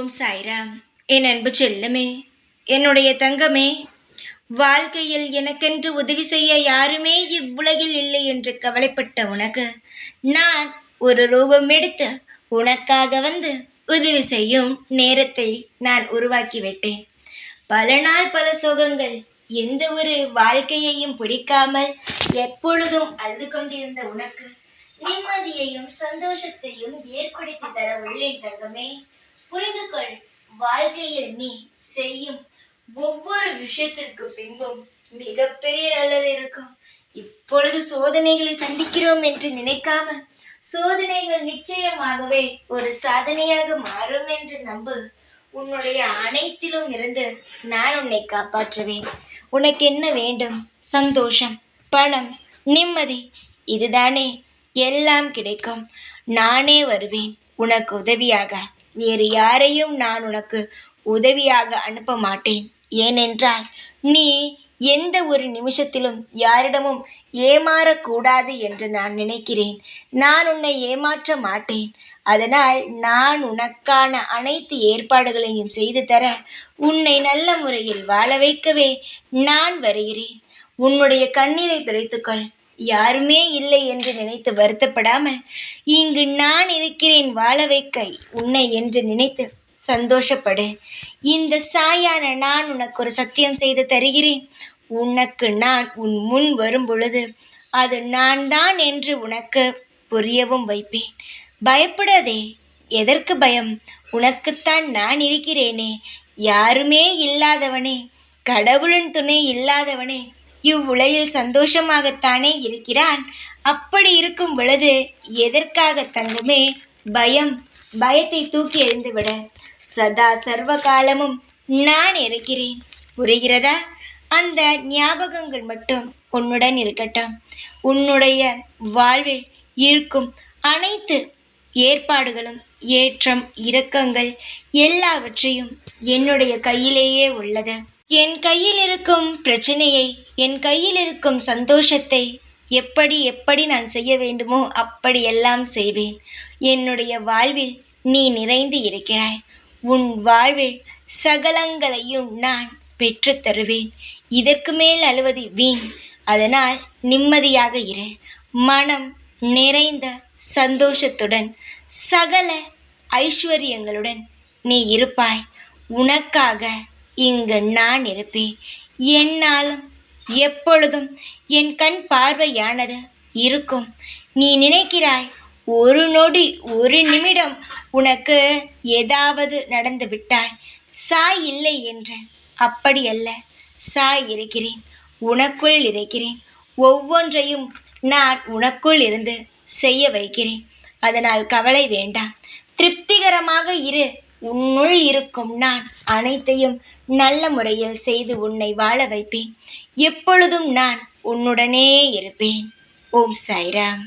ஓம் சாய்ராம். என் அன்பு செல்லமே, என்னுடைய தங்கமே, வாழ்க்கையில் எனக்கென்று உதவி செய்ய யாருமே இவ்வுலகில் இல்லை என்று கவலைப்பட்ட உனக்கு நான் ஒரு ரூபம் எடுத்து உனக்காக வந்து உதவி செய்யும் நேரத்தை நான் உருவாக்கிவிட்டேன். பல நாள் பல சோகங்கள், எந்த ஒரு வாழ்க்கையையும் பிடிக்காமல் எப்பொழுதும் அழுது கொண்டிருந்த உனக்கு நிம்மதியையும் சந்தோஷத்தையும் ஏற்படுத்தி தர உள்ளேன் தங்கமே. புரிந்து கொள், வாழ்க்கையில் நீ செய்யும் ஒவ்வொரு விஷயத்திற்கு பின்பும் மிகப்பெரிய நல்லது இருக்கும். இப்பொழுது சோதனைகளை சந்திக்கிறோம் என்று நினைக்காமல், சோதனைகள் நிச்சயமாகவே ஒரு சாதனையாக மாறும் என்று நம்பு. உன்னுடைய அனைத்திலும் இருந்து நான் உன்னை காப்பாற்றுவேன். உனக்கு என்ன வேண்டும்? சந்தோஷம், பணம், நிம்மதி, இதுதானே? எல்லாம் கிடைக்கும். நானே வருவேன் உனக்கு உதவியாக. வேறு யாரையும் நான் உனக்கு உதவியாக அனுப்ப மாட்டேன். ஏனென்றால் நீ எந்த ஒரு நிமிஷத்திலும் யாரிடமும் ஏமாறக்கூடாது என்று நான் நினைக்கிறேன். நான் உன்னை ஏமாற்ற மாட்டேன். அதனால் நான் உனக்கான அனைத்து ஏற்பாடுகளையும் செய்து தர, உன்னை நல்ல முறையில் வாழ வைக்கவே நான் வருகிறேன். உன்னுடைய கண்ணீரை துடைத்துக்கொள். யாருமே இல்லை என்று நினைத்து வருத்தப்படாமல், இங்கு நான் இருக்கிறேன் வாழ வைக்க உன்னை என்று நினைத்து சந்தோஷப்படு. இந்த சாயான நான் உனக்கு ஒரு சத்தியம் செய்து தருகிறேன். உனக்கு நான் உன் முன் வரும் பொழுது அது நான் தான் என்று உனக்கு புரியவும் வைப்பேன். பயப்படாதே. எதற்கு பயம்? உனக்குத்தான் நான் இருக்கிறேனே. யாருமே இல்லாதவனே, கடவுளின் துணை இல்லாதவனே இவ்வுலகில் சந்தோஷமாகத்தானே இருக்கிறான். அப்படி இருக்கும் பொழுது எதற்காக தங்கமே பயம்? பயத்தை தூக்கி எறிந்துவிட. சதா சர்வ காலமும் நான் இருக்கிறேன். புரிகிறதா? அந்த ஞாபகங்கள் மட்டும் உன்னுடன் இருக்கட்டும். உன்னுடைய வாழ்வில் இருக்கும் அனைத்து ஏற்பாடுகளும், ஏற்றம், இரக்கங்கள் எல்லாவற்றையும் என்னுடைய கையிலேயே உள்ளது. என் கையில் இருக்கும் பிரச்சனையை, என் கையில் இருக்கும் சந்தோஷத்தை எப்படி எப்படி நான் செய்ய வேண்டுமோ அப்படியெல்லாம் செய்வேன். என்னுடைய வாழ்வில் நீ நிறைந்து இருக்கிறாய். உன் வாழ்வில் சகலங்களையும் நான் பெற்று தருவேன். இதற்கு மேல் அழுவது வீண். அதனால் நிம்மதியாக இரு. மனம் நிறைந்த சந்தோஷத்துடன், சகல ஐஸ்வர்யங்களுடன் நீ இருப்பாய். உனக்காக இங்கு நான் இருப்பேன். என்னாலும் எப்பொழுதும் என் கண் பார்வையானது இருக்கும். நீ நினைக்கிறாய் ஒரு நொடி, ஒரு நிமிடம் உனக்கு ஏதாவது நடந்து விட்டால் சாய் இல்லை என்று. அப்படியல்ல. சாய் இருக்கிறேன், உனக்குள் இருக்கிறேன். ஒவ்வொன்றையும் நான் உனக்குள் இருந்து செய்ய வைக்கிறேன். அதனால் கவலை வேண்டாம். திருப்திகரமாக இரு. உன்னுள் இருக்கும் நான் அனைத்தையும் நல்ல முறையில் செய்து உன்னை வாழ வைப்பேன். எப்பொழுதும் நான் உன்னுடனே இருப்பேன். ஓம் சாய்ராம்.